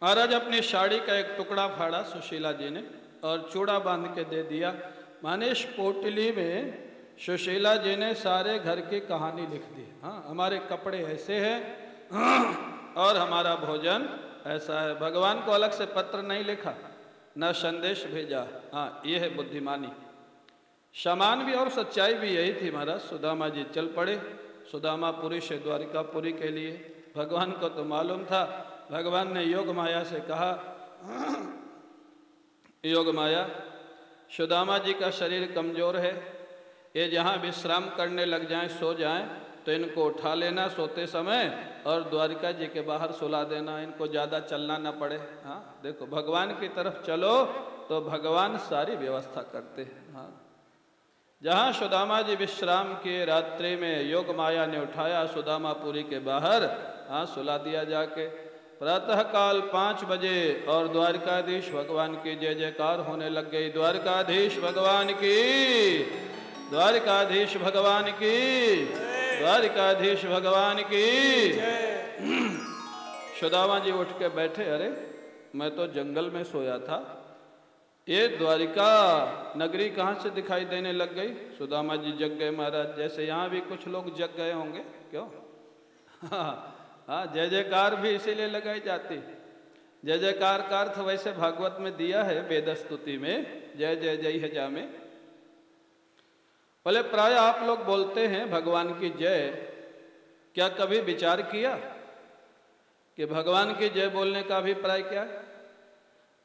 महाराज अपनी साड़ी का एक टुकड़ा फाड़ा सुशीला जी ने और चूड़ा बांध के दे दिया। माने इस पोटली में सुशीला जी ने सारे घर की कहानी लिख दी। हाँ, हमारे कपड़े ऐसे हैं और हमारा भोजन ऐसा है। भगवान को अलग से पत्र नहीं लिखा, न संदेश भेजा। हाँ, ये है बुद्धिमानी। समान भी और सच्चाई भी यही थी महाराज। सुदामा जी चल पड़े सुदामापुरी से द्वारिकापुरी के लिए। भगवान को तो मालूम था। भगवान ने योग माया से कहा, योग माया, सुदामा जी का शरीर कमजोर है, ये जहाँ विश्राम करने लग जाएं, सो जाएं, तो इनको उठा लेना सोते समय और द्वारिका जी के बाहर सुला देना, इनको ज़्यादा चलना ना पड़े। हाँ, देखो भगवान की तरफ चलो तो भगवान सारी व्यवस्था करते हैं। हाँ, जहाँ सुदामा जी विश्राम किए रात्रि में योग माया ने उठाया सुदामापुरी के बाहर। हाँ, सुला दिया जाके। प्रातःकाल 5 बजे और द्वारकाधीश भगवान की जय जयकार होने लग गई। द्वारकाधीश भगवान की, द्वारकाधीश भगवान की, द्वारकाधीश भगवान की। सुदामा जी उठ के बैठे, अरे मैं तो जंगल में सोया था, ये द्वारिका नगरी कहाँ से दिखाई देने लग गई। सुदामा जी जग गए महाराज, जैसे यहाँ भी कुछ लोग जग गए होंगे। क्यों? हाँ, जय जयकार भी इसीलिए लगाई जाती। जय जयकार का अर्थ वैसे भागवत में दिया है, वेद स्तुति में, जय जय जय है जा में। बोले प्राय आप लोग बोलते हैं भगवान की जय, क्या कभी विचार किया कि भगवान की जय बोलने का अभिप्राय क्या है?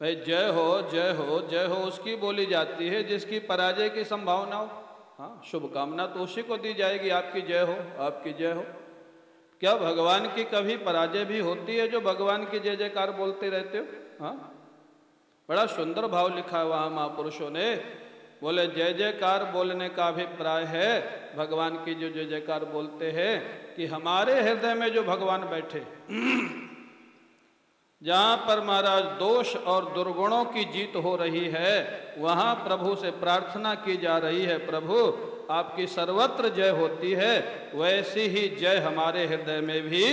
भाई जय हो जय हो जय हो उसकी बोली जाती है जिसकी पराजय की संभावना हो। हाँ, शुभकामना तो उसी को दी जाएगी, आपकी जय हो, आपकी जय हो। क्या भगवान की कभी पराजय भी होती है जो भगवान की जय जयकार बोलते रहते हो? हाँ, बड़ा सुंदर भाव लिखा है वहाँ महापुरुषों ने। बोले जय जयकार बोलने का अभिप्राय है भगवान की जो जय जयकार बोलते हैं कि हमारे हृदय में जो भगवान बैठे, जहाँ पर महाराज दोष और दुर्गुणों की जीत हो रही है, वहाँ प्रभु से प्रार्थना की जा रही है, प्रभु आपकी सर्वत्र जय होती है, वैसी ही जय हमारे हृदय में भी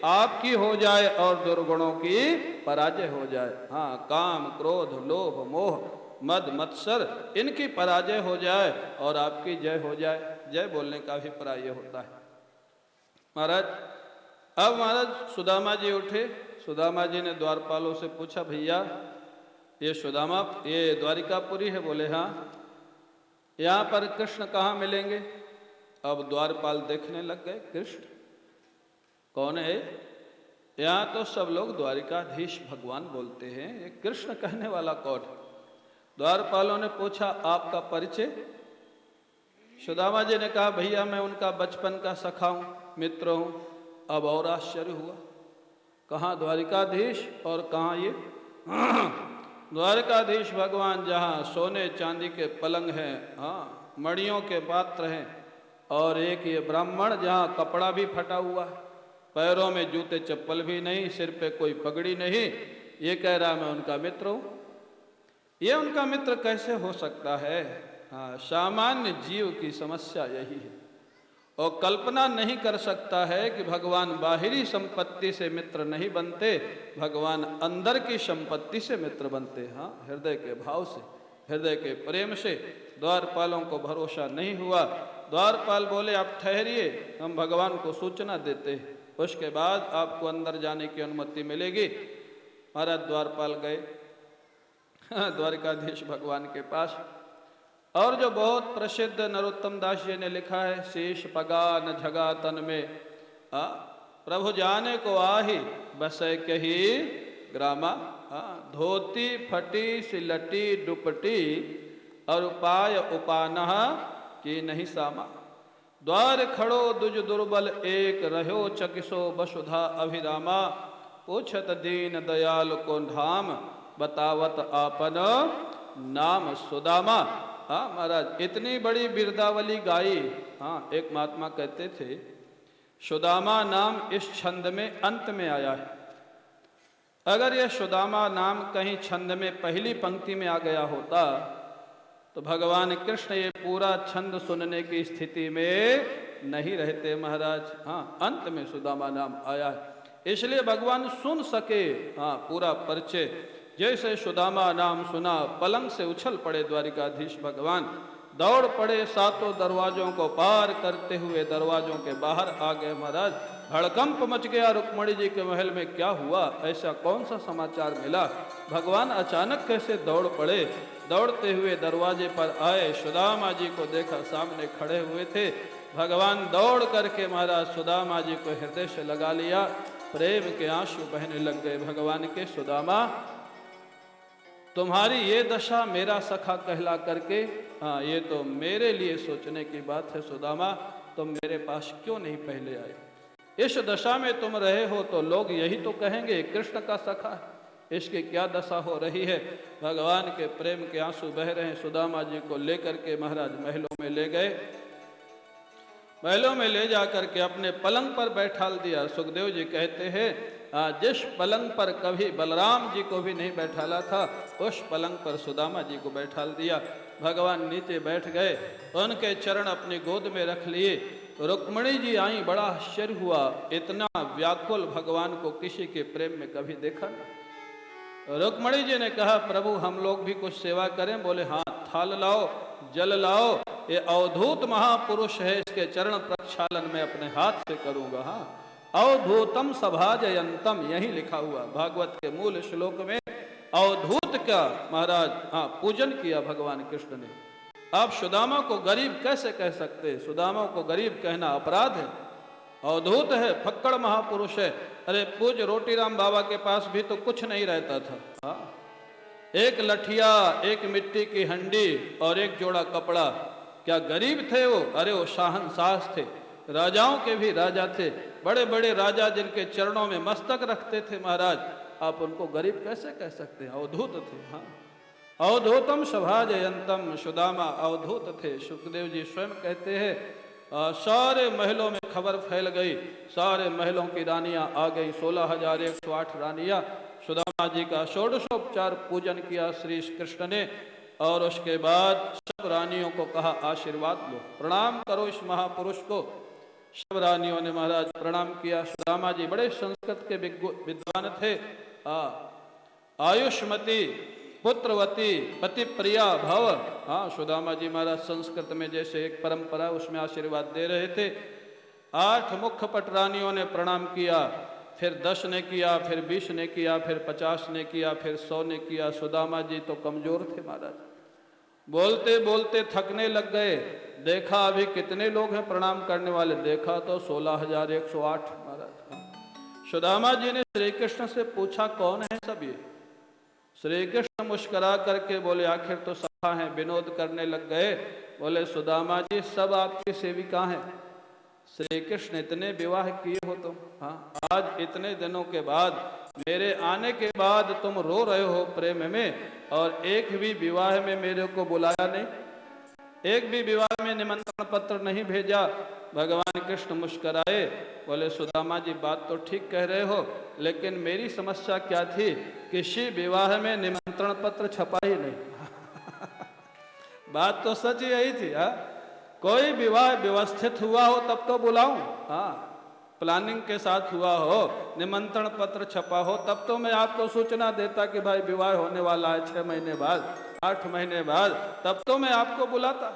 आपकी हो जाए और दुर्गुणों की पराजय हो जाए। हाँ, काम क्रोध लोभ मोह मद मत्सर इनकी पराजय हो जाए और आपकी जय हो जाए। जय बोलने का अभिप्राय ये होता है महाराज। अब महाराज सुदामा जी उठे। सुदामा जी ने द्वारपालों से पूछा, भैया ये द्वारिकापुरी है? बोले हाँ। यहाँ पर कृष्ण कहाँ मिलेंगे? अब द्वारपाल देखने लग गए, कृष्ण कौन है? यहाँ तो सब लोग द्वारिकाधीश भगवान बोलते हैं, ये कृष्ण कहने वाला कौन है? द्वारपालों ने पूछा, आपका परिचय? सुदामा जी ने कहा, भैया मैं उनका बचपन का सखा हूँ, मित्र हूँ। अब और आश्चर्य हुआ, कहाँ द्वारिकाधीश और कहाँ ये? द्वारिकाधीश भगवान जहाँ सोने चांदी के पलंग हैं, हाँ, मणियों के पात्र हैं, और एक ये ब्राह्मण जहाँ कपड़ा भी फटा हुआ है, पैरों में जूते चप्पल भी नहीं, सिर पे कोई पगड़ी नहीं, ये कह रहा मैं उनका मित्र हूँ। ये उनका मित्र कैसे हो सकता है? हाँ, सामान्य जीव की समस्या यही है, और कल्पना नहीं कर सकता है कि भगवान बाहरी संपत्ति से मित्र नहीं बनते, भगवान अंदर की संपत्ति से मित्र बनते। हाँ, हृदय के भाव से, हृदय के प्रेम से। द्वारपालों को भरोसा नहीं हुआ। द्वारपाल बोले, आप ठहरिए, हम भगवान को सूचना देते हैं, उसके बाद आपको अंदर जाने की अनुमति मिलेगी। महाराज द्वारपाल गए द्वारिकाधीश भगवान के पास। और जो बहुत प्रसिद्ध नरोत्तम दास जी ने लिखा है, शेष पगा न झगा तन में, प्रभु जाने को आही बसे कही ग्रामा। धोती फटी सिलटी दुपटी और उपाय उपानह की नहीं सामा। द्वार खड़ो दुज दुर्बल एक रहो चकिसो वसुधा अभिरामा। पूछत दीन दयाल को धाम बतावत आपन नाम सुदामा। हाँ महाराज, इतनी बड़ी बिरदावली गाई। हाँ, एक महात्मा कहते थे, सुदामा नाम इस छंद में अंत में आया है। अगर यह सुदामा नाम कहीं छंद में पहली पंक्ति में आ गया होता तो भगवान कृष्ण ये पूरा छंद सुनने की स्थिति में नहीं रहते महाराज। हाँ, अंत में सुदामा नाम आया है, इसलिए भगवान सुन सके हाँ पूरा परिचय। जैसे सुदामा नाम सुना पलंग से उछल पड़े द्वारिकाधीश भगवान, दौड़ पड़े सातों दरवाजों को पार करते हुए दरवाजों के बाहर आ गए। महाराज हड़कंप मच गया, रुक्मणी जी के महल में क्या हुआ, ऐसा कौन सा समाचार मिला, भगवान अचानक कैसे दौड़ पड़े। दौड़ते हुए दरवाजे पर आए, सुदामा जी को देखा सामने खड़े हुए थे। भगवान दौड़ करके महाराज सुदामा जी को हृदय से लगा लिया, प्रेम के आंसू बहने लग गए भगवान के। सुदामा तुम्हारी ये दशा मेरा सखा कहला करके, हाँ ये तो मेरे लिए सोचने की बात है। सुदामा तुम मेरे पास क्यों नहीं पहले आए, इस दशा में तुम रहे हो तो लोग यही तो कहेंगे कृष्ण का सखा है, इसकी क्या दशा हो रही है। भगवान के प्रेम के आंसू बह रहे हैं। सुदामा जी को लेकर के महाराज महलों में ले गए। महलों में ले जाकर के अपने पलंग पर बैठाल दिया। सुखदेव जी कहते हैं जिस पलंग पर कभी बलराम जी को भी नहीं बैठाला था, उस पलंग पर सुदामा जी को बैठाल दिया। भगवान नीचे बैठ गए, उनके चरण अपनी गोद में रख लिए। रुक्मणी जी आई, बड़ा आश्चर्य हुआ, इतना व्याकुल भगवान को किसी के प्रेम में कभी देखा नहीं। रुक्मणी जी ने कहा प्रभु हम लोग भी कुछ सेवा करें। बोले हाँ, थाल लाओ, जल लाओ, ये अवधूत महापुरुष है, इसके चरण प्रक्षालन में अपने हाथ से करूंगा। हाँ, अवधूतम सभाजयंतम, यही लिखा हुआ भागवत के मूल श्लोक में। अवधूत का महाराज हाँ पूजन किया भगवान कृष्ण ने। आप सुदामा को गरीब कैसे कह सकते, सुदामा को गरीब कहना अपराध है। अवधूत है, फक्कड़ महापुरुष है। अरे पूज्य रोटीराम बाबा के पास भी तो कुछ नहीं रहता था। हाँ, एक लठिया, एक मिट्टी की हंडी और एक जोड़ा कपड़ा। क्या गरीब थे वो? अरे वो शाहनशाह थे, राजाओं के भी राजा थे। बड़े बड़े राजा जिनके चरणों में मस्तक रखते थे महाराज, आप उनको गरीब कैसे कह सकते हैं? अवधूत थे। हाँ, अवधूतम सभाजयंतम, सुदामा अवधूत थे। सुखदेव जी स्वयं कहते हैं सारे महलों में खबर फैल गई, सारे महलों की रानियां आ गई, 16,108 रानियां। सुदामा जी का षोडशोपचार पूजन किया श्री कृष्ण ने, और उसके बाद सब रानियों को कहा आशीर्वाद लो, प्रणाम करो इस महापुरुष को। सब रानियों ने महाराज प्रणाम किया। सुदामा जी बड़े संस्कृत के विद्वान थे। आयुष्मती पुत्रवती पति प्रिया भव। हाँ, सुदामा जी महाराज संस्कृत में जैसे एक परंपरा उसमें आशीर्वाद दे रहे थे। 8 मुख्य पट रानियों ने प्रणाम किया, फिर 10 ने किया, फिर 20 ने किया, फिर 50 ने किया, फिर 100 ने किया। सुदामा जी तो कमजोर थे महाराज, बोलते बोलते थकने लग गए। देखा अभी कितने लोग हैं प्रणाम करने वाले, देखा तो 16,108 महाराज। सुदामा जी ने श्री कृष्ण से पूछा कौन है सब ये? श्री कृष्ण मुस्कुरा करके बोले आखिर तो सखा हैं, विनोद करने लग गए। बोले सुदामा जी सब आपकी सेविका हैं। श्री कृष्ण इतने विवाह किए हो तुम? हाँ, आज इतने दिनों के बाद, मेरे आने के बाद तुम रो रहे हो प्रेम में, और एक भी विवाह में मेरे को बुलाया नहीं, एक भी विवाह में निमंत्रण पत्र नहीं भेजा। भगवान कृष्ण मुस्कुराए, बोले सुदामा जी बात तो ठीक कह रहे हो, लेकिन मेरी समस्या क्या थी, किसी विवाह में निमंत्रण पत्र छपा ही नहीं। बात तो सच यही थी। हाँ, कोई विवाह व्यवस्थित हुआ हो तब तो बुलाऊं। हाँ, प्लानिंग के साथ हुआ हो, निमंत्रण पत्र छपा हो, तब तो मैं आपको सूचना देता कि भाई विवाह होने वाला है 6 महीने बाद, 8 महीने बाद, तब तो मैं आपको बुलाता।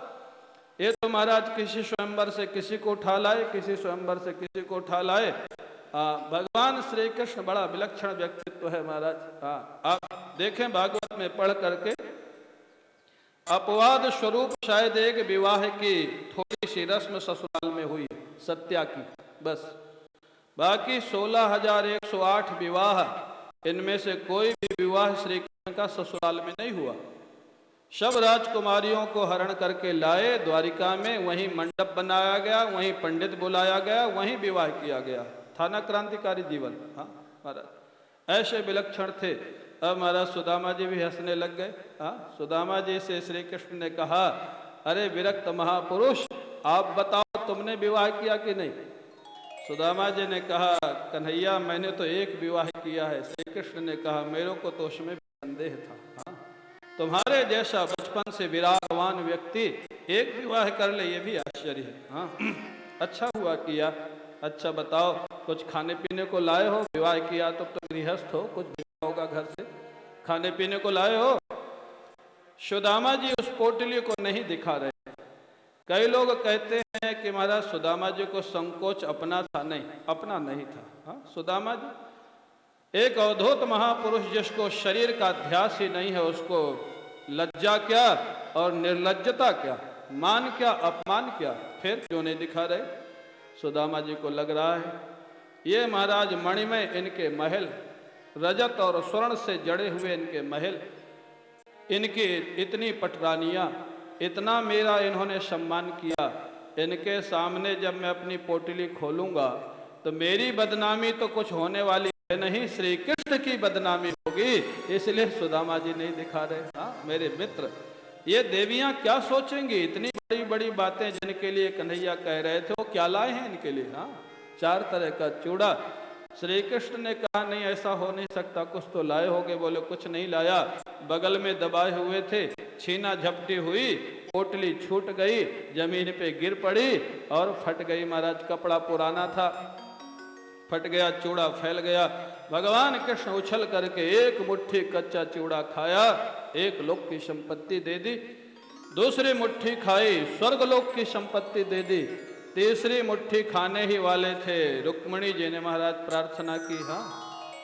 ये तो महाराज किसी स्वयंवर से किसी को उठा लाए, किसी स्वयंवर से किसी को उठा लाए। भगवान श्री कृष्ण बड़ा विलक्षण व्यक्तित्व है महाराज। हाँ, आप देखें भागवत में पढ़ करके, अपवाद स्वरूप शायद एक विवाह की थोड़ी सी रस्म ससुराल में हुई है, सत्या की, बस। बाकी 16,108 विवाह, इनमें से कोई भी विवाह श्री कृष्ण का ससुराल में नहीं हुआ। सब राजकुमारियों को हरण करके लाए द्वारिका में, वहीं मंडप बनाया गया, वहीं पंडित बुलाया गया, वहीं विवाह किया गया। था ना क्रांतिकारी जीवन। हाँ महाराज, ऐसे विलक्षण थे। अब महाराज सुदामा जी भी हंसने लग गए। हाँ, सुदामा जी से श्री कृष्ण ने कहा अरे विरक्त महापुरुष, आप बताओ तुमने विवाह किया कि नहीं? सुदामा जी ने कहा कन्हैया मैंने तो एक विवाह किया है। श्री कृष्ण ने कहा मेरे को तो उसमें संदेह था। हाँ, तुम्हारे जैसा बचपन से विरागवान व्यक्ति एक विवाह कर ले, ये भी आश्चर्य है। हाँ, अच्छा हुआ किया। अच्छा बताओ कुछ खाने पीने को लाए हो, विवाह किया तो गृहस्थ हो, कुछ दिया होगा घर से, खाने पीने को लाए हो। सुदामा जी उस पोटली को नहीं दिखा रहे। कई लोग कहते हैं कि महाराज सुदामा जी को संकोच अपना था, नहीं, अपना नहीं था। हाँ, सुदामा जी एक अवधूत महापुरुष जिसको शरीर का ध्यास ही नहीं है, उसको लज्जा क्या और निर्लज्जता क्या, मान क्या अपमान क्या, फिर क्यों नहीं दिखा रहे। सुदामा जी को लग रहा है ये महाराज मणिमय इनके महल, रजत और स्वर्ण से जड़े हुए इनके महल, इनकी इतनी पटरानियां, इतना मेरा इन्होंने सम्मान किया, इनके सामने जब मैं अपनी पोटली खोलूंगा तो मेरी बदनामी तो कुछ होने वाली है नहीं, श्री कृष्ण की बदनामी होगी, इसलिए सुदामा जी नहीं दिखा रहे। हाँ मेरे मित्र, ये देवियां क्या सोचेंगी, इतनी बड़ी बड़ी बातें जिनके लिए कन्हैया कह रहे थे, वो क्या लाए हैं इनके लिए। हाँ 4 तरह का चूड़ा। श्री कृष्ण ने कहा नहीं ऐसा हो नहीं सकता, कुछ तो लाए होगे। बोले कुछ नहीं लाया, बगल में दबाए हुए थे, छीना झपटी हुई, पोटली छूट गई, जमीन पे गिर पड़ी और फट गई। महाराज कपड़ा पुराना था, फट गया, चूड़ा फैल गया। भगवान कृष्ण उछल करके एक मुट्ठी कच्चा चूड़ा खाया, एक लोक की संपत्ति दे दी। दूसरी मुट्ठी खाई, स्वर्ग लोक की संपत्ति दे दी। तीसरी मुट्ठी खाने ही वाले थे, रुक्मिणी जी ने महाराज प्रार्थना की। हाँ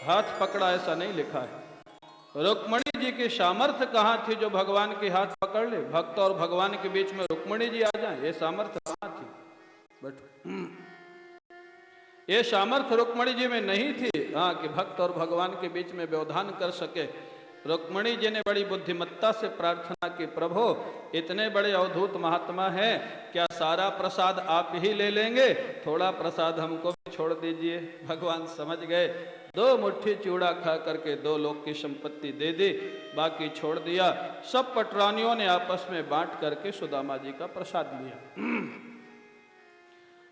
हाथ पकड़ा ऐसा नहीं लिखा है। रुक्मिणी जी की सामर्थ्य कहाँ थी जो भगवान के हाथ पकड़ ले, भक्त और भगवान के बीच में रुक्मिणी जी आ जाए, ये सामर्थ्य कहाँ थी। बट ये सामर्थ्य रुक्मिणी जी में नहीं थी, हाँ कि भक्त और भगवान के बीच में व्यवधान कर सके। रुक्मिणी जी ने बड़ी बुद्धिमत्ता से प्रार्थना की, प्रभु इतने बड़े अवधूत महात्मा हैं, क्या सारा प्रसाद आप ही ले लेंगे, थोड़ा प्रसाद हमको भी छोड़ दीजिए। भगवान समझ गए, 2 मुट्ठी चूड़ा खा करके 2 लोक की संपत्ति दे दी, बाकी छोड़ दिया। सब पटरानियों ने आपस में बांट करके सुदामा जी का प्रसाद लिया।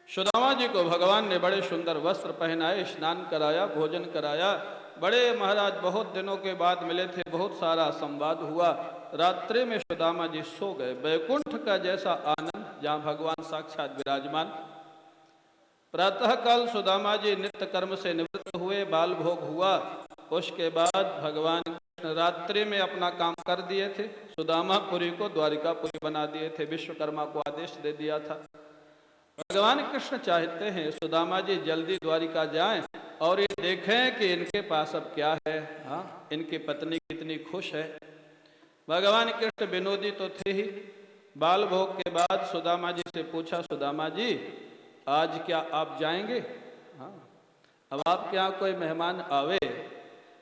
सुदामा जी को भगवान ने बड़े सुंदर वस्त्र पहनाए, स्नान कराया, भोजन कराया। बड़े महाराज बहुत दिनों के बाद मिले थे, बहुत सारा संवाद हुआ। रात्रि में सुदामा जी सो गए। वैकुंठ का जैसा आनंद जहाँ भगवान साक्षात विराजमान। प्रातः काल सुदामा जी नित्य कर्म से निवृत्त हुए, बाल भोग हुआ। उसके बाद भगवान कृष्ण रात्रि में अपना काम कर दिए थे, सुदामापुरी को द्वारिकापुरी बना दिए थे, विश्वकर्मा को आदेश दे दिया था। भगवान कृष्ण चाहते हैं सुदामा जी जल्दी द्वारिका जाएं और ये देखें कि इनके पास अब क्या है। हाँ इनकी पत्नी कितनी खुश है। भगवान कृष्ण विनोदी तो थे ही। बाल भोग के बाद सुदामा जी से पूछा, सुदामा जी आज क्या आप जाएंगे। हाँ अब आपके यहाँ कोई मेहमान आवे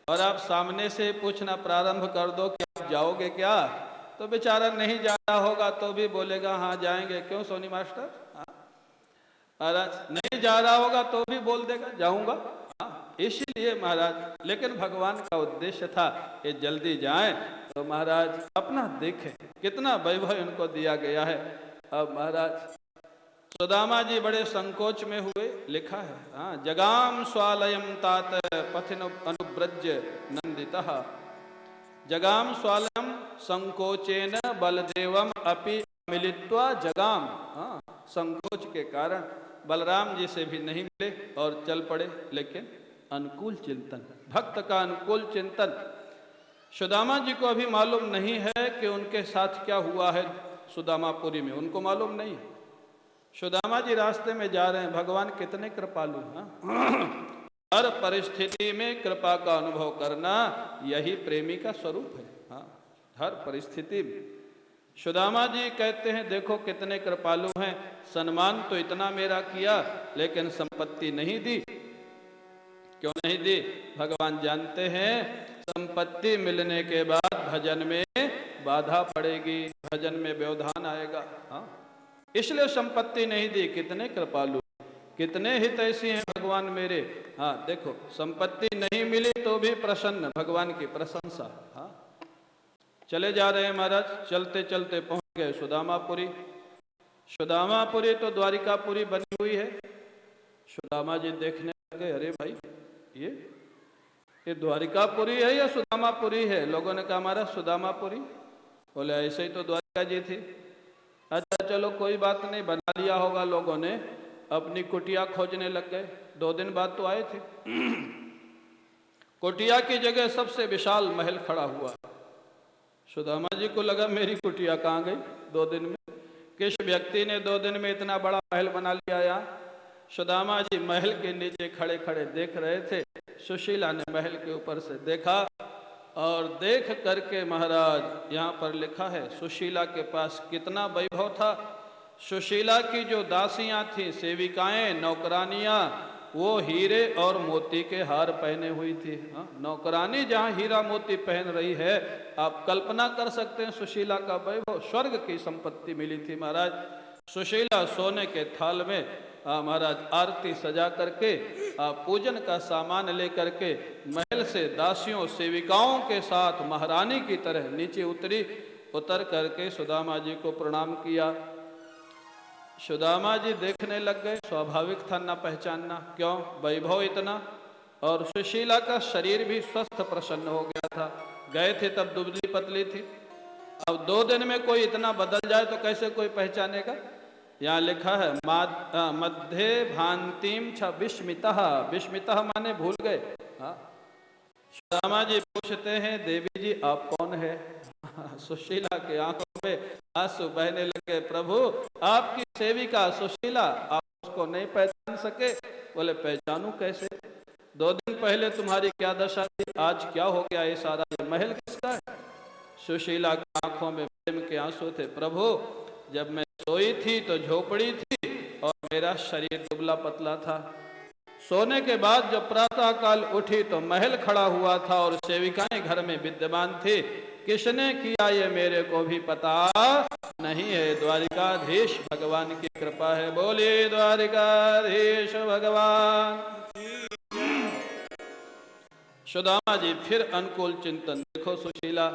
और आप सामने से पूछना प्रारंभ कर दो कि आप जाओगे क्या, तो बेचारा नहीं जा रहा होगा तो भी बोलेगा हाँ जाएंगे। क्यों सोनी मास्टर, महाराज नहीं जा रहा होगा तो भी बोल देगा जाऊंगा। हाँ इसीलिए महाराज, लेकिन भगवान का उद्देश्य था कि जल्दी जाएं तो महाराज अपना देखें कितना वैभव इनको दिया गया है। अब महाराज सुदामा जी बड़े संकोच में हुए, लिखा है हाँ जगाम स्वालयम तात पथिन अनुव्रज्य नंदितः, जगाम स्वालयम संकोचेन बलदेवम अपि मिलित्वा जगाम। हाँ संकोच के कारण बलराम जी से भी नहीं मिले और चल पड़े, लेकिन अनुकूल चिंतन, भक्त का अनुकूल चिंतन। सुदामा जी को अभी मालूम नहीं है कि उनके साथ क्या हुआ है सुदामापुरी में, उनको मालूम नहीं है। सुदामा जी रास्ते में जा रहे हैं, भगवान कितने कृपालु हैं। हर परिस्थिति में कृपा का अनुभव करना यही प्रेमी का स्वरूप है। हाँ हर परिस्थिति में सुदामा जी कहते हैं देखो कितने कृपालु हैं, सम्मान तो इतना मेरा किया लेकिन संपत्ति नहीं दी। क्यों नहीं दी, भगवान जानते हैं संपत्ति मिलने के बाद भजन में बाधा पड़ेगी, भजन में व्यवधान आएगा। हाँ इसलिए संपत्ति नहीं दी। कितने कृपालु, कितने हितैषी हैं भगवान मेरे। हाँ देखो संपत्ति नहीं मिली तो भी प्रसन्न, भगवान की प्रशंसा। हाँ चले जा रहे हैं महाराज, चलते चलते पहुंच गए सुदामापुरी। सुदामापुरी तो द्वारिकापुरी बनी हुई है। सुदामा जी देखने लगे, अरे भाई ये द्वारिकापुरी है या सुदामापुरी है। लोगों ने कहा हमारा सुदामापुरी। बोले ऐसे ही तो द्वारिका जी थी। अच्छा चलो कोई बात नहीं, बना लिया होगा लोगों ने। अपनी कुटिया खोजने लग गए। 2 दिन बाद तो आए थे। कुटिया की जगह सबसे विशाल महल खड़ा हुआ। सुदामा जी को लगा मेरी कुटिया कहाँ गई 2 दिन में। किस व्यक्ति ने 2 दिन में इतना बड़ा महल बना लिया यहाँ। सुदामा जी महल के नीचे खड़े खड़े देख रहे थे। सुशीला ने महल के ऊपर से देखा और देख करके महाराज यहाँ पर लिखा है सुशीला के पास कितना वैभव था। सुशीला की जो दासियां थी, सेविकाएं, नौकरानियां, वो हीरे और मोती के हार पहने हुई थी। नौकरानी जहाँ हीरा मोती पहन रही है, आप कल्पना कर सकते हैं सुशीला का वैभव। स्वर्ग की संपत्ति मिली थी महाराज। सुशीला सोने के थाल में महाराज आरती सजा करके पूजन का सामान लेकर के महल से दासियों सेविकाओं के साथ महारानी की तरह नीचे उतरी। उतर करके सुदामा जी को प्रणाम किया। सुदामा जी देखने लग गए। स्वाभाविक था ना पहचानना, क्यों, वैभव इतना। और सुशीला का शरीर भी स्वस्थ प्रसन्न हो गया था। गए थे तब दुबली पतली थी, अब 2 दिन में कोई इतना बदल जाए तो कैसे कोई पहचानेगा। यहाँ लिखा है मध्य भांतिम छ विस्मितः। विस्मितः माने भूल गए। सुदामा जी पूछते हैं देवी जी आप कौन है। सुशीला के आंखों में आंसू बहने लगे। प्रभु आपकी सेविका सुशीला, आप उसको नहीं पहचान सके। बोले पहचानू कैसे, 2 दिन पहले तुम्हारी क्या दशा थी, आज क्या हो गया, ये सारा ये महल किसका है। सुशीला की आंखों में प्रेम के आंसू थे। प्रभु जब मैं सोई थी तो झोपड़ी थी और मेरा शरीर दुबला पतला था। सोने के बाद जब प्रातः काल उठी तो महल खड़ा हुआ था और सेविकाएं घर में विद्यमान थी। किसने किया ये मेरे को भी पता नहीं है। द्वारिकाधीश भगवान की कृपा है। बोलिए द्वारिकाधीश भगवान। सुदामा जी फिर अनुकूल चिंतन। देखो सुशीला,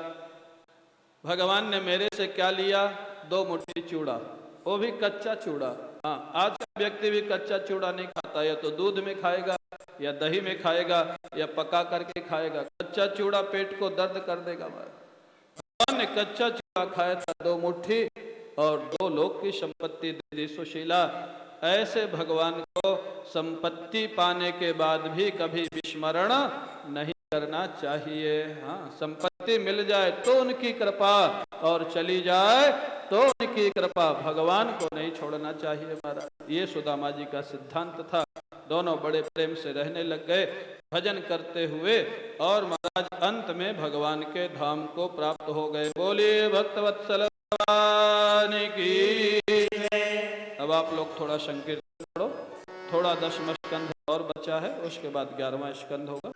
भगवान ने मेरे से क्या लिया, 2 मुट्ठी चूड़ा, वो भी कच्चा चूड़ा। हाँ, आज का व्यक्ति भी कच्चा चूड़ा नहीं खाता, या तो दूध में खाएगा या दही में खाएगा या पका करके खाएगा। कच्चा चूड़ा पेट को दर्द कर देगा। भगवान ने कच्चा चूड़ा खाया था 2 मुट्ठी और 2 लोक की संपत्ति दे दी सुशीला। ऐसे भगवान को संपत्ति पाने के बाद भी कभी विस्मरण नहीं करना चाहिए। हाँ, संपत्ति मिल जाए तो उनकी कृपा और चली जाए तो उनकी कृपा, भगवान को नहीं छोड़ना चाहिए महाराज। ये सुदामा जी का सिद्धांत था। दोनों बड़े प्रेम से रहने लग गए भजन करते हुए और महाराज अंत में भगवान के धाम को प्राप्त हो गए। बोलिए भक्तवत्सल भगवान की। अब आप लोग थोड़ा संकीर्तन पढ़ो। थोड़ा 10वां स्कंध और बचा है, उसके बाद 11वां स्कंध होगा।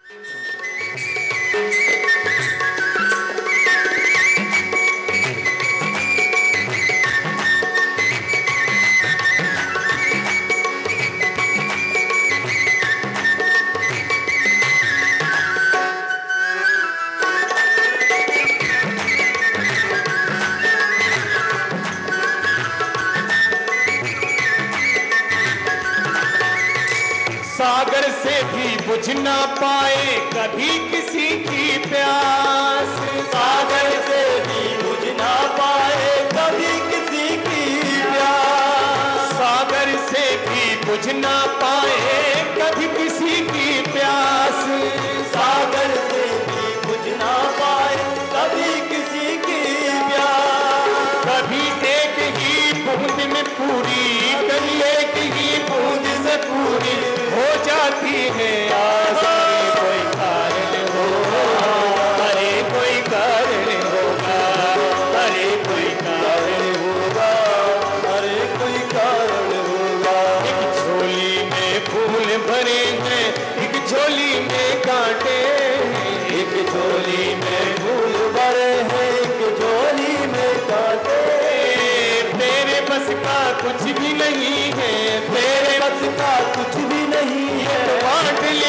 सागर से भी बुझ ना पाए कभी किसी की प्यास। सागर से भी बुझ ना पाए कभी किसी की प्यास। सागर से भी बुझ ना पाए कभी किसी की प्यास। सागर से भी बुझ ना पाए कभी किसी की प्यास। कभी एक ही बूंद में पूरी, कभी एक ही बूंद से पूरी हो जाती है आस। कोई कारण होगा, अरे कोई कारण होगा, अरे कोई कारण होगा, अरे कोई कारण होगा। एक झोली में फूल भरे हैं, एक झोली में कांटे। एक झोली में फूल भरे हैं, एक झोली में कांटे। तेरे बस का कुछ भी नहीं है, तेरे बस का कुछ भी नहीं है। बांट ले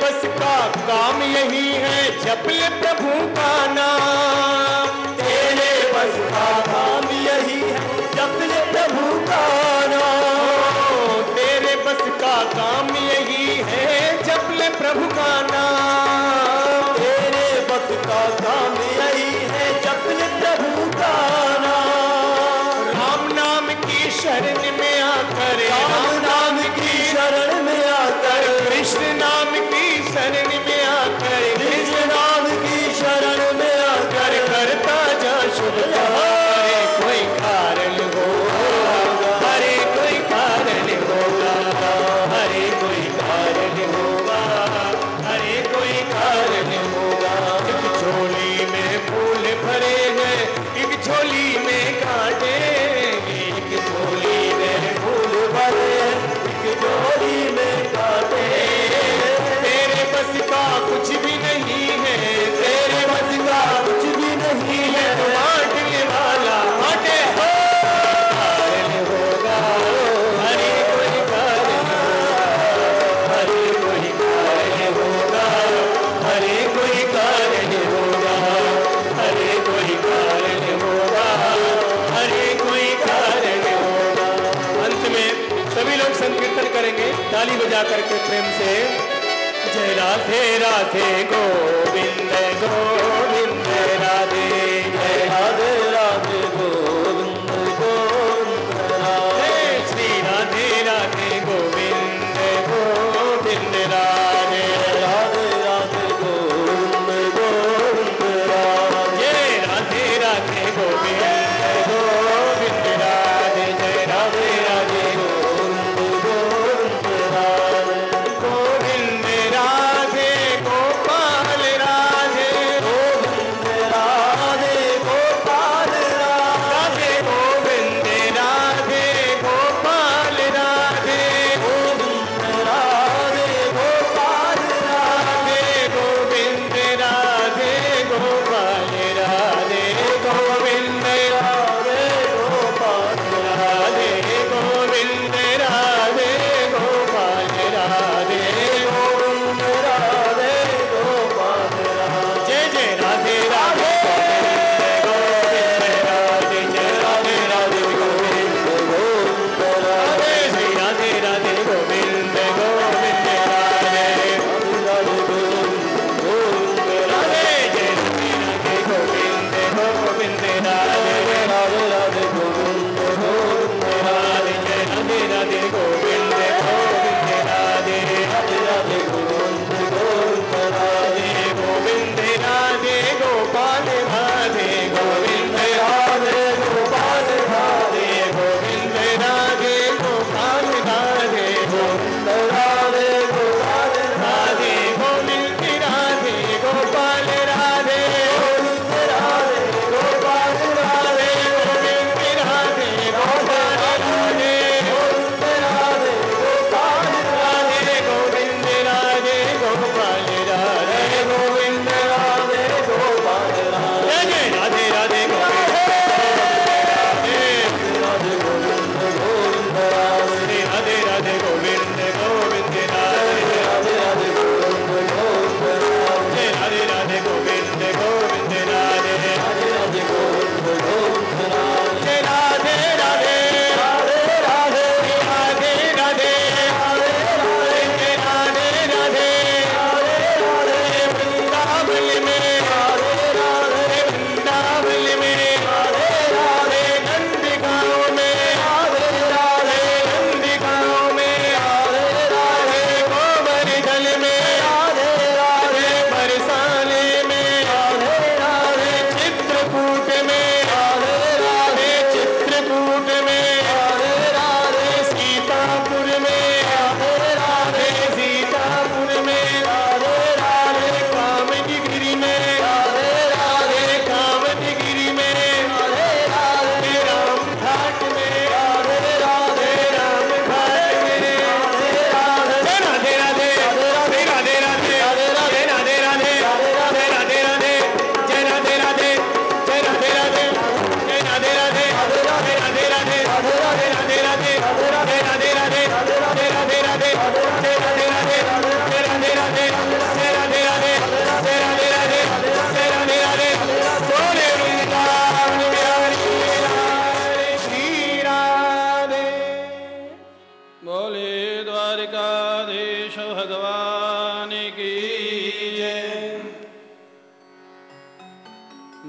बस का काम यही है, जप ले प्रभु का नाम। तेरे बस का काम यही है, जप ले प्रभु का नाम। तेरे बस का काम यही है, जप ले प्रभु का नाम। तेरे बस का काम यही है, जप ले प्रभु का नाम। राम नाम की शरण में आकर, राम नाम की शरण में आकर, कृष्ण नाम की शरण में आकर, कृष्ण नाम की शरण में आकर, करता जा शुभ काम। हरे कोई कारण होगा, हरे कोई कारण होगा, हरे कोई कारण होगा, हरे कोई कारण होगा। एक झोली में फूल भरे हैं, एक झोली में कांटे, एक झोली में फूल भरे हैं, एक झोली में कांटे। तेरे बस का कुछ भी नहीं है, तेरे बस का कुछ भी नहीं है, बांटने वाला बांटे। कारण होगा, हरे कोई कारण होगा, हरे कोई कारण होगा, हरे कोई कारण होगा, हरे कोई कारण होगा, हरे कोई कारण होगा। अंत में सभी लोग संकीर्तन करेंगे ताली बजा करके प्रेम से। जय राधे राधे गोविंद गोविंद राधे, जय राधे राधे गोविंद गोविंद राधे, श्री राधे राधे गोविंद गोविंद राधे, राधे राधे गोविंद गोविंद राधे, जय राधे राधे गोविंद गोविंद राधे, जय राधे राधे गोविंद गोविंद राधे। गोविंद राधे गोपाल राधे,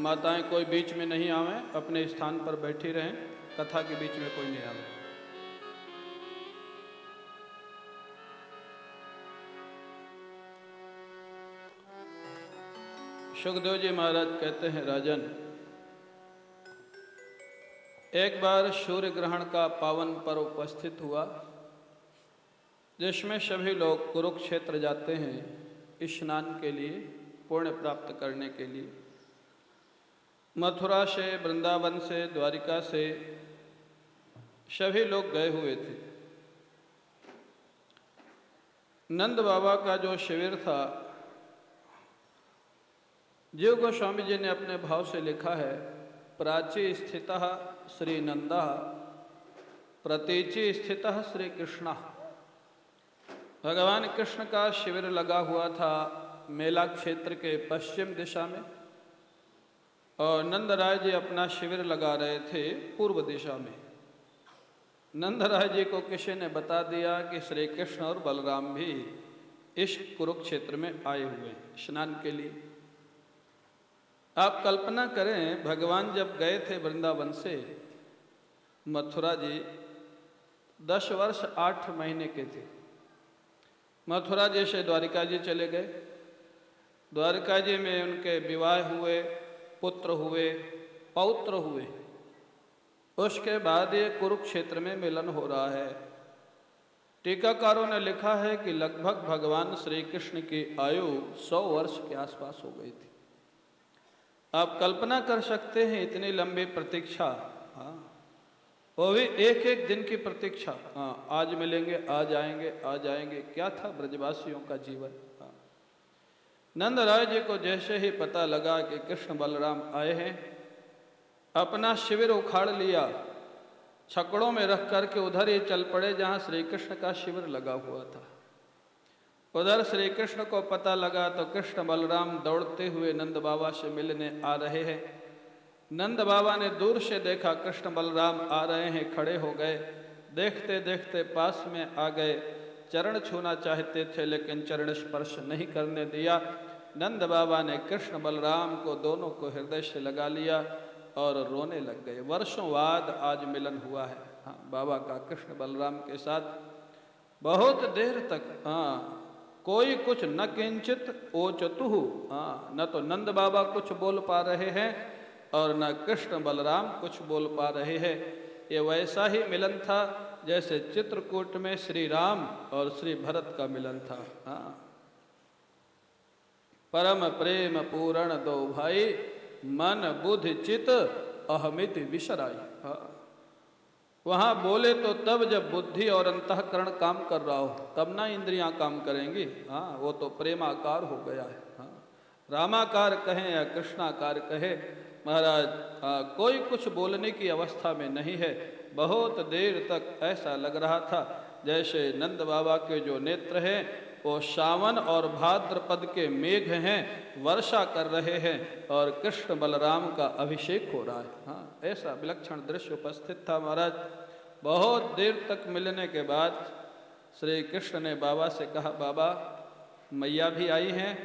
माताएं कोई बीच में नहीं आवें, अपने स्थान पर बैठी रहें, कथा के बीच में कोई नहीं आवे। सुखदेव जी महाराज कहते हैं, राजन, एक बार सूर्य ग्रहण का पावन पर्व उपस्थित हुआ, जिसमें सभी लोग कुरुक्षेत्र जाते हैं स्नान के लिए, पुण्य प्राप्त करने के लिए। मथुरा से, वृंदावन से, द्वारिका से सभी लोग गए हुए थे। नंद बाबा का जो शिविर था, जीव गोस्वामी जी ने अपने भाव से लिखा है, प्राची स्थितः श्री नंदा प्रतीचि स्थितः श्री कृष्ण। भगवान कृष्ण का शिविर लगा हुआ था मेला क्षेत्र के पश्चिम दिशा में, और नंदराय जी अपना शिविर लगा रहे थे पूर्व दिशा में। नंदराय जी को किसी ने बता दिया कि श्री कृष्ण और बलराम भी इस कुरुक्षेत्र में आए हुए स्नान के लिए। आप कल्पना करें, भगवान जब गए थे वृंदावन से मथुरा जी, 10 वर्ष 8 महीने के थे। मथुरा जी से द्वारिका जी चले गए, द्वारिका जी में उनके विवाह हुए, पुत्र हुए, पौत्र हुए। उसके बाद ये कुरुक्षेत्र में मिलन हो रहा है। टीकाकारों ने लिखा है कि लगभग भगवान श्री कृष्ण की आयु 100 वर्ष के आसपास हो गई थी। आप कल्पना कर सकते हैं इतनी लंबी प्रतीक्षा, हाँ, वो भी एक एक दिन की प्रतीक्षा। हाँ, आज मिलेंगे, आज आएंगे, आज आएंगे। क्या था ब्रजवासियों का जीवन। हाँ। नंद राय जी को जैसे ही पता लगा कि कृष्ण बलराम आए हैं, अपना शिविर उखाड़ लिया, छकड़ों में रख करके उधर ही चल पड़े जहाँ श्री कृष्ण का शिविर लगा हुआ था। उधर श्री कृष्ण को पता लगा तो कृष्ण बलराम दौड़ते हुए नंद बाबा से मिलने आ रहे हैं। नंद बाबा ने दूर से देखा कृष्ण बलराम आ रहे हैं, खड़े हो गए। देखते देखते पास में आ गए, चरण छूना चाहते थे लेकिन चरण स्पर्श नहीं करने दिया। नंद बाबा ने कृष्ण बलराम को दोनों को हृदय से लगा लिया और रोने लग गए। वर्षों बाद आज मिलन हुआ है, हाँ, बाबा का कृष्ण बलराम के साथ। बहुत देर तक, हाँ, कोई कुछ न किंचित ओचतुहु, हाँ, न तो नंद बाबा कुछ बोल पा रहे हैं और न कृष्ण बलराम कुछ बोल पा रहे हैं। ये वैसा ही मिलन था जैसे चित्रकूट में श्री राम और श्री भरत का मिलन था। हाँ, परम प्रेम पूर्ण दो भाई, मन बुद्धि चित अहमित विसराई। हाँ, वहाँ बोले तो तब जब बुद्धि और अंतःकरण काम कर रहा हो, तब ना इंद्रियां काम करेंगी। हाँ, वो तो प्रेमाकार हो गया है। हाँ, रामाकार कहें या कृष्णाकार कहे, महाराज कोई कुछ बोलने की अवस्था में नहीं है। बहुत देर तक ऐसा लग रहा था जैसे नंद बाबा के जो नेत्र हैं वो सावन और भाद्रपद के मेघ हैं, वर्षा कर रहे हैं और कृष्ण बलराम का अभिषेक हो रहा है। हाँ, ऐसा विलक्षण दृश्य उपस्थित था महाराज। बहुत देर तक मिलने के बाद श्री कृष्ण ने बाबा से कहा, बाबा मैया भी आई हैं?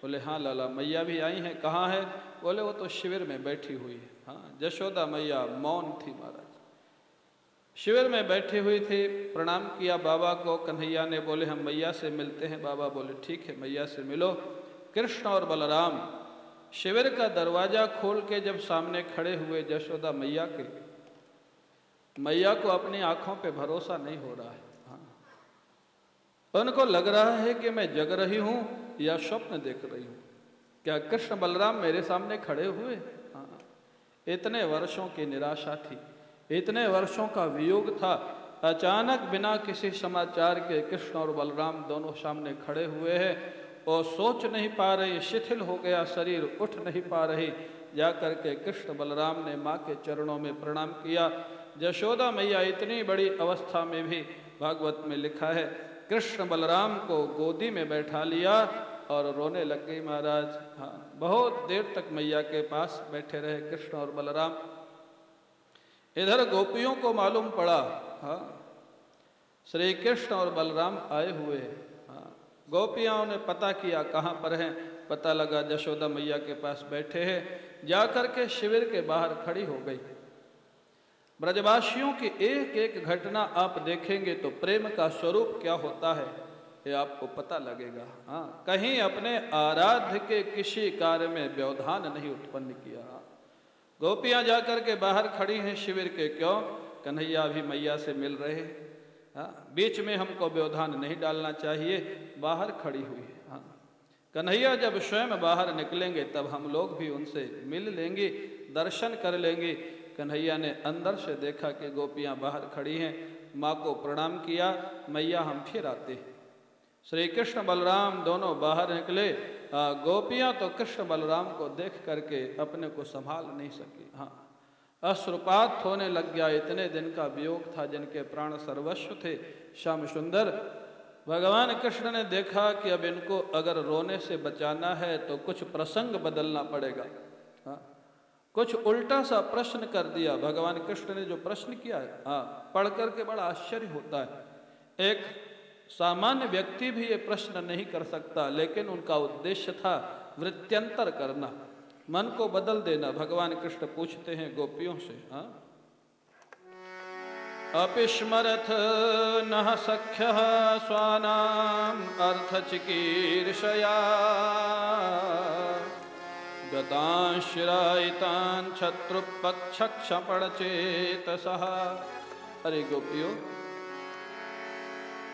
बोले हाँ लाला, मैया भी आई हैं। कहाँ है? बोले वो तो शिविर में बैठी हुई है। हाँ, यशोदा मैया मौन थी महाराज, शिविर में बैठी हुई थी। प्रणाम किया बाबा को। कन्हैया ने बोले हम मैया से मिलते हैं। बाबा बोले ठीक है, मैया से मिलो। कृष्ण और बलराम शिविर का दरवाजा खोल के जब सामने खड़े हुए यशोदा मैया के, मैया को अपनी आंखों पे भरोसा नहीं हो रहा है। हाँ, उनको लग रहा है कि मैं जग रही हूं या स्वप्न देख रही हूं। क्या कृष्ण बलराम मेरे सामने खड़े हुए? हाँ, इतने वर्षों की निराशा थी, इतने वर्षों का वियोग था। अचानक बिना किसी समाचार के कृष्ण और बलराम दोनों सामने खड़े हुए हैं और सोच नहीं पा रही, शिथिल हो गया शरीर, उठ नहीं पा रही। जाकर के कृष्ण बलराम ने माँ के चरणों में प्रणाम किया। यशोदा मैया इतनी बड़ी अवस्था में भी, भागवत में लिखा है, कृष्ण बलराम को गोदी में बैठा लिया और रोने लग गई महाराज। हाँ, बहुत देर तक मैया के पास बैठे रहे कृष्ण और बलराम। इधर गोपियों को मालूम पड़ा, हाँ, श्री कृष्ण और बलराम आए हुए हैं। हाँ, गोपियाओं ने पता किया कहाँ पर हैं, पता लगा यशोदा मैया के पास बैठे हैं, जाकर के शिविर के बाहर खड़ी हो गई। ब्रजवासियों की एक एक घटना आप देखेंगे तो प्रेम का स्वरूप क्या होता है ये आपको पता लगेगा। हाँ, कहीं अपने आराध्य के किसी कार्य में व्यवधान नहीं उत्पन्न किया। गोपियां जाकर के बाहर खड़ी हैं शिविर के, क्यों? कन्हैया भी मैया से मिल रहे हैं। हाँ, बीच में हमको व्यवधान नहीं डालना चाहिए, बाहर खड़ी हुई है। हाँ, कन्हैया जब स्वयं बाहर निकलेंगे तब हम लोग भी उनसे मिल लेंगे, दर्शन कर लेंगे। कन्हैया ने अंदर से देखा कि गोपियां बाहर खड़ी हैं, माँ को प्रणाम किया, मैया हम फिर आते हैं। श्री कृष्ण बलराम दोनों बाहर निकले। गोपियां तो कृष्ण बलराम को देख करके अपने को संभाल नहीं सकी। हाँ, अश्रुपात होने लग गया। इतने दिन का वियोग था, जिनके प्राण सर्वस्व थे, श्याम सुंदर। भगवान कृष्ण ने देखा कि अब इनको अगर रोने से बचाना है तो कुछ प्रसंग बदलना पड़ेगा। हाँ, कुछ उल्टा सा प्रश्न कर दिया। भगवान कृष्ण ने जो प्रश्न किया है, हाँ, पढ़ करके बड़ा आश्चर्य होता है। एक सामान्य व्यक्ति भी ये प्रश्न नहीं कर सकता, लेकिन उनका उद्देश्य था वृत्त्यंतर करना, मन को बदल देना। भगवान कृष्ण पूछते हैं गोपियों से, हाँ, अपिस्मरथ नः सख्यः स्वानाम अर्थ चिकीर्षया गतांशिरायितान् शत्रुपक्षक्षपण चेतसः। अरे गोपियों,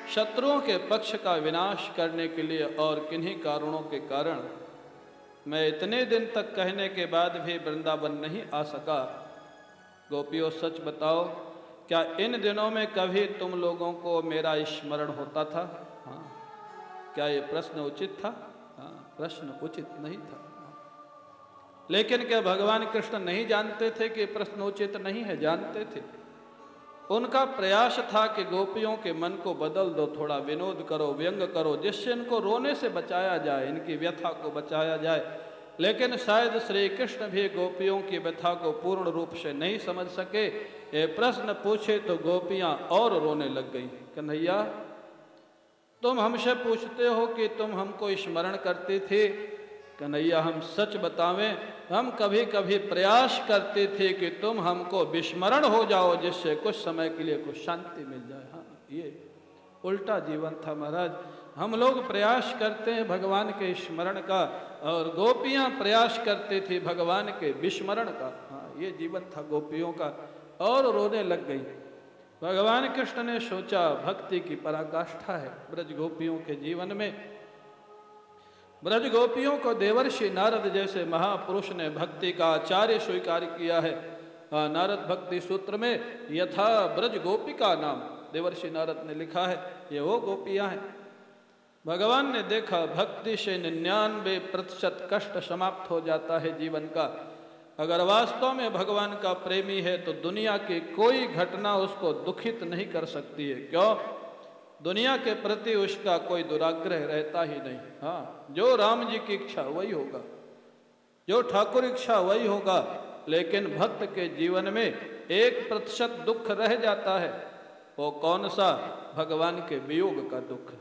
शत्रुओं के पक्ष का विनाश करने के लिए और किन्हीं कारणों के कारण मैं इतने दिन तक कहने के बाद भी वृंदावन नहीं आ सका। गोपियों, सच बताओ, क्या इन दिनों में कभी तुम लोगों को मेरा स्मरण होता था? हाँ, क्या ये प्रश्न उचित था? हाँ, प्रश्न उचित नहीं था। लेकिन क्या भगवान कृष्ण नहीं जानते थे कि प्रश्न उचित नहीं है? जानते थे। उनका प्रयास था कि गोपियों के मन को बदल दो, थोड़ा विनोद करो, व्यंग करो, जिससे इनको रोने से बचाया जाए, इनकी व्यथा को बचाया जाए। लेकिन शायद श्री कृष्ण भी गोपियों की व्यथा को पूर्ण रूप से नहीं समझ सके। ये प्रश्न पूछे तो गोपियां और रोने लग गई। कन्हैया, तुम हमसे पूछते हो कि तुम हमको स्मरण करते थे। कन्हैया, हम सच बतावें, हम कभी कभी प्रयास करते थे कि तुम हमको विस्मरण हो जाओ, जिससे कुछ समय के लिए कुछ शांति मिल जाए। हाँ, ये उल्टा जीवन था महाराज। हम लोग प्रयास करते हैं भगवान के स्मरण का, और गोपियां प्रयास करते थी भगवान के विस्मरण का। हाँ, ये जीवन था गोपियों का, और रोने लग गई। भगवान कृष्ण ने सोचा, भक्ति की पराकाष्ठा है ब्रज गोपियों के जीवन में। ब्रज गोपियों को देवर्षि नारद जैसे महापुरुष ने भक्ति का आचार्य स्वीकार किया है। नारद भक्ति सूत्र में यथा ब्रज गोपिका नाम देवर्षि नारद ने लिखा है, ये वो गोपियां हैं। भगवान ने देखा भक्ति से 99% कष्ट समाप्त हो जाता है जीवन का। अगर वास्तव में भगवान का प्रेमी है तो दुनिया की कोई घटना उसको दुखित नहीं कर सकती है। क्यों? दुनिया के प्रति उसका कोई दुराग्रह रहता ही नहीं। हाँ, जो राम जी की इच्छा वही होगा, जो ठाकुर इच्छा वही होगा। लेकिन भक्त के जीवन में 1% दुख रह जाता है। वो कौन सा? भगवान के वियोग का दुख।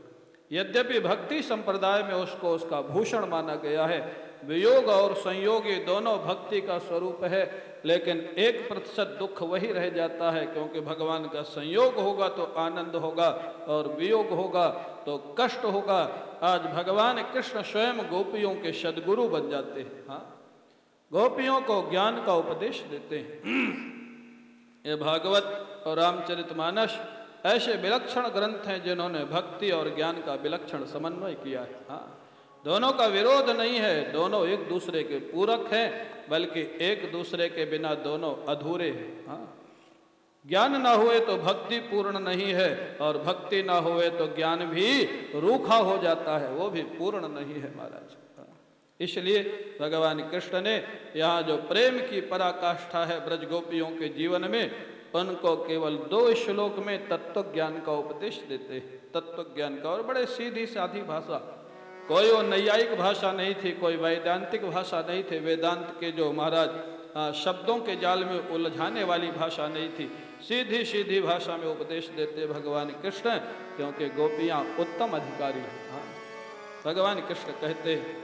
यद्यपि भक्ति संप्रदाय में उसको उसका भूषण माना गया है, वियोग और संयोग ये दोनों भक्ति का स्वरूप है, लेकिन 1% दुख वही रह जाता है, क्योंकि भगवान का संयोग होगा तो आनंद होगा, और वियोग होगा तो कष्ट होगा। आज भगवान कृष्ण स्वयं गोपियों के सद्गुरु बन जाते हैं। हाँ, गोपियों को ज्ञान का उपदेश देते हैं। ये भागवत और रामचरितमानस ऐसे विलक्षण ग्रंथ हैं जिन्होंने भक्ति और ज्ञान का विलक्षण समन्वय किया है। हाँ, दोनों का विरोध नहीं है, दोनों एक दूसरे के पूरक हैं, बल्कि एक दूसरे के बिना दोनों अधूरे हैं। हाँ, ज्ञान ना हुए तो भक्ति पूर्ण नहीं है, और भक्ति ना हुए तो ज्ञान भी रूखा हो जाता है, वो भी पूर्ण नहीं है महाराज। इसलिए भगवान कृष्ण ने यहाँ जो प्रेम की पराकाष्ठा है ब्रज गोपियों के जीवन में, उनको केवल 2 श्लोक में तत्व ज्ञान का उपदेश देते हैं। तत्व ज्ञान का, और बड़े सीधी साधी भाषा, कोई वो नैयायिक भाषा नहीं थी, कोई वैदांतिक भाषा नहीं थी। वेदांत के जो महाराज शब्दों के जाल में उलझाने वाली भाषा नहीं थी, सीधी सीधी भाषा में उपदेश देते भगवान कृष्ण, क्योंकि गोपियाँ उत्तम अधिकारी हैं। हाँ, भगवान कृष्ण कहते हैं,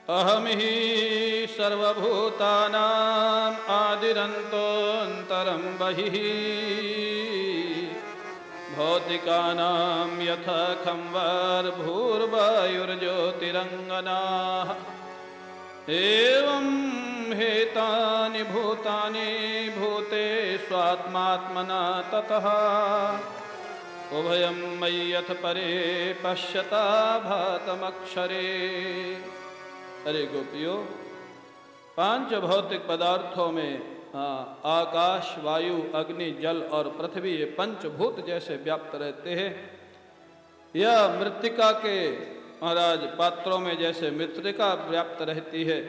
अहम ही सर्वभूतानां आदिरन्तोऽन्तरं बहिः भौतिकानां यथा खंवार्भूर्वायुर्ज्योतिरंगनाः एवं हेतानि भूतानि भूतेष्वात्मात्मना ततः उभयं मय्यथ परे पश्यता भातमक्षरे। अरे गोपियों, पांच भौतिक पदार्थों में आकाश, वायु, अग्नि, जल और पृथ्वी, ये पंचभूत जैसे व्याप्त रहते हैं। यह मृत्तिका के महाराज पात्रों में जैसे मृत्तिका व्याप्त रहती है,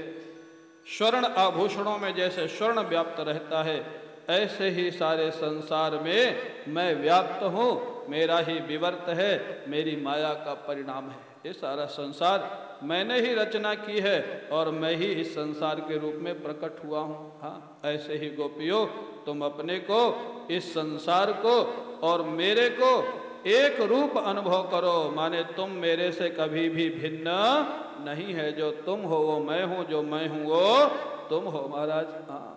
स्वर्ण आभूषणों में जैसे स्वर्ण व्याप्त रहता है, ऐसे ही सारे संसार में मैं व्याप्त हूँ। मेरा ही विवर्त है, मेरी माया का परिणाम है। ये सारा संसार मैंने ही रचना की है और मैं ही इस संसार के रूप में प्रकट हुआ हूँ। हाँ, ऐसे ही गोपियों, तुम अपने को, इस संसार को और मेरे को एक रूप अनुभव करो। माने तुम मेरे से कभी भी भिन्न नहीं है। जो तुम हो वो मैं हूँ, जो मैं हूँ वो तुम हो। महाराज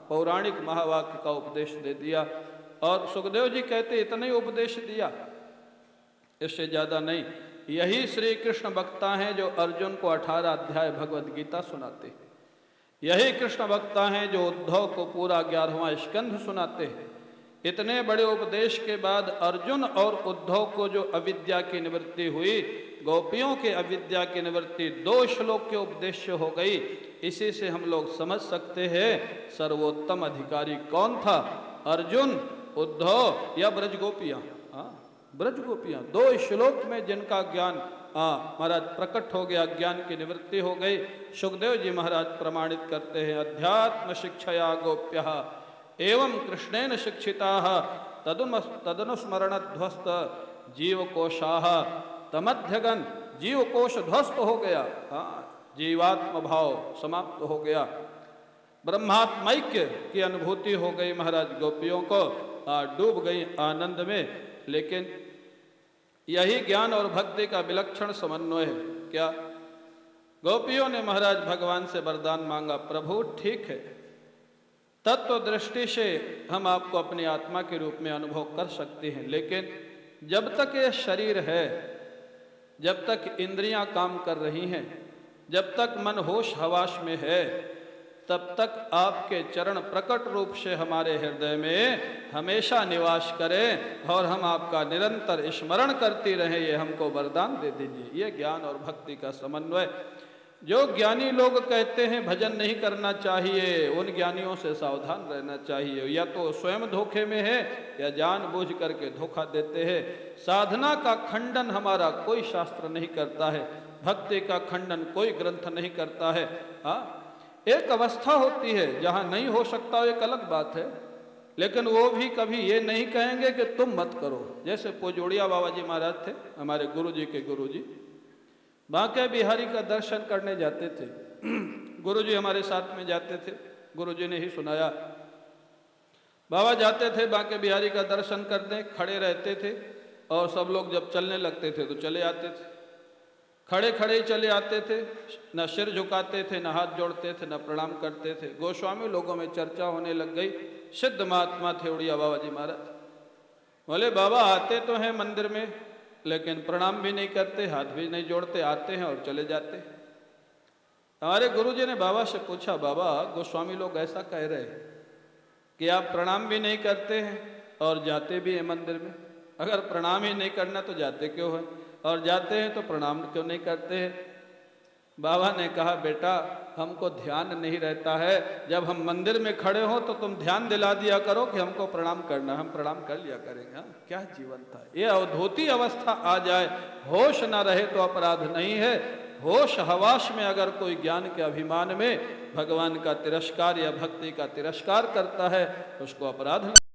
पौराणिक महावाक्य का उपदेश दे दिया। और सुखदेव जी कहते इतना ही उपदेश दिया, इससे ज्यादा नहीं। यही श्री कृष्ण वक्ता हैं जो अर्जुन को 18 अध्याय भगवद गीता सुनाते हैं। यही कृष्ण वक्ता हैं जो उद्धव को पूरा 11वां स्कंध सुनाते हैं। इतने बड़े उपदेश के बाद अर्जुन और उद्धव को जो अविद्या की निवृत्ति हुई, गोपियों के अविद्या की निवृत्ति 2 श्लोक के उपदेश से हो गई। इसी से हम लोग समझ सकते हैं सर्वोत्तम अधिकारी कौन था, अर्जुन, उद्धव या ब्रज गोपियां। ब्रज गोपियां 2 श्लोक में जिनका ज्ञान महाराज प्रकट हो गया, ज्ञान की निवृत्ति हो गई। सुखदेव जी महाराज प्रमाणित करते हैं, अध्यात्म शिक्षया गोप्यः एवं कृष्णेन शिक्षिताः तदनुस्मरणध्वस्त जीवकोशाः तमध्यगन। जीवकोश ध्वस्त हो गया, जीवात्म भाव समाप्त हो गया, ब्रह्मात्मैक्य की अनुभूति हो गई। महाराज गोपियों को डूब गई आनंद में। लेकिन यही ज्ञान और भक्ति का विलक्षण समन्वय है। क्या गोपियों ने महाराज भगवान से वरदान मांगा, प्रभु ठीक है, तत्व दृष्टि से हम आपको अपनी आत्मा के रूप में अनुभव कर सकते हैं, लेकिन जब तक ये शरीर है, जब तक इंद्रियां काम कर रही हैं, जब तक मन होश हवास में है, तब तक आपके चरण प्रकट रूप से हमारे हृदय में हमेशा निवास करें और हम आपका निरंतर स्मरण करती रहें, ये हमको वरदान दे दीजिए। ये ज्ञान और भक्ति का समन्वय। जो ज्ञानी लोग कहते हैं भजन नहीं करना चाहिए, उन ज्ञानियों से सावधान रहना चाहिए। या तो स्वयं धोखे में है या जानबूझ करके धोखा देते हैं। साधना का खंडन हमारा कोई शास्त्र नहीं करता है, भक्ति का खंडन कोई ग्रंथ नहीं करता है। एक अवस्था होती है जहां नहीं हो सकता, एक अलग बात है, लेकिन वो भी कभी ये नहीं कहेंगे कि तुम मत करो। जैसे पोजोड़िया बाबा जी महाराज थे, हमारे गुरु जी के गुरु जी, बांके बिहारी का दर्शन करने जाते थे। गुरु जी हमारे साथ में जाते थे, गुरु जी ने ही सुनाया। बाबा जाते थे बांके बिहारी का दर्शन करने, खड़े रहते थे और सब लोग जब चलने लगते थे तो चले आते थे। खड़े खड़े ही चले आते थे, न सिर झुकाते थे, न हाथ जोड़ते थे, न प्रणाम करते थे। गोस्वामी लोगों में चर्चा होने लग गई। सिद्ध महात्मा थे उड़िया बाबा जी महाराज। बोले बाबा आते तो हैं मंदिर में, लेकिन प्रणाम भी नहीं करते, हाथ भी नहीं जोड़ते, आते हैं और चले जाते। हमारे गुरुजी ने बाबा से पूछा, बाबा गोस्वामी लोग ऐसा कह रहे हैं कि आप प्रणाम भी नहीं करते हैं और जाते भी हैं मंदिर में। अगर प्रणाम ही नहीं करना तो जाते क्यों है, और जाते हैं तो प्रणाम क्यों नहीं करते हैं? बाबा ने कहा, बेटा हमको ध्यान नहीं रहता है। जब हम मंदिर में खड़े हों तो तुम ध्यान दिला दिया करो कि हमको प्रणाम करना, हम प्रणाम कर लिया करेंगे। हाँ, क्या जीवन था। ये अवधूती अवस्था आ जाए, होश ना रहे तो अपराध नहीं है। होश हवास में अगर कोई ज्ञान के अभिमान में भगवान का तिरस्कार या भक्ति का तिरस्कार करता है, उसको अपराध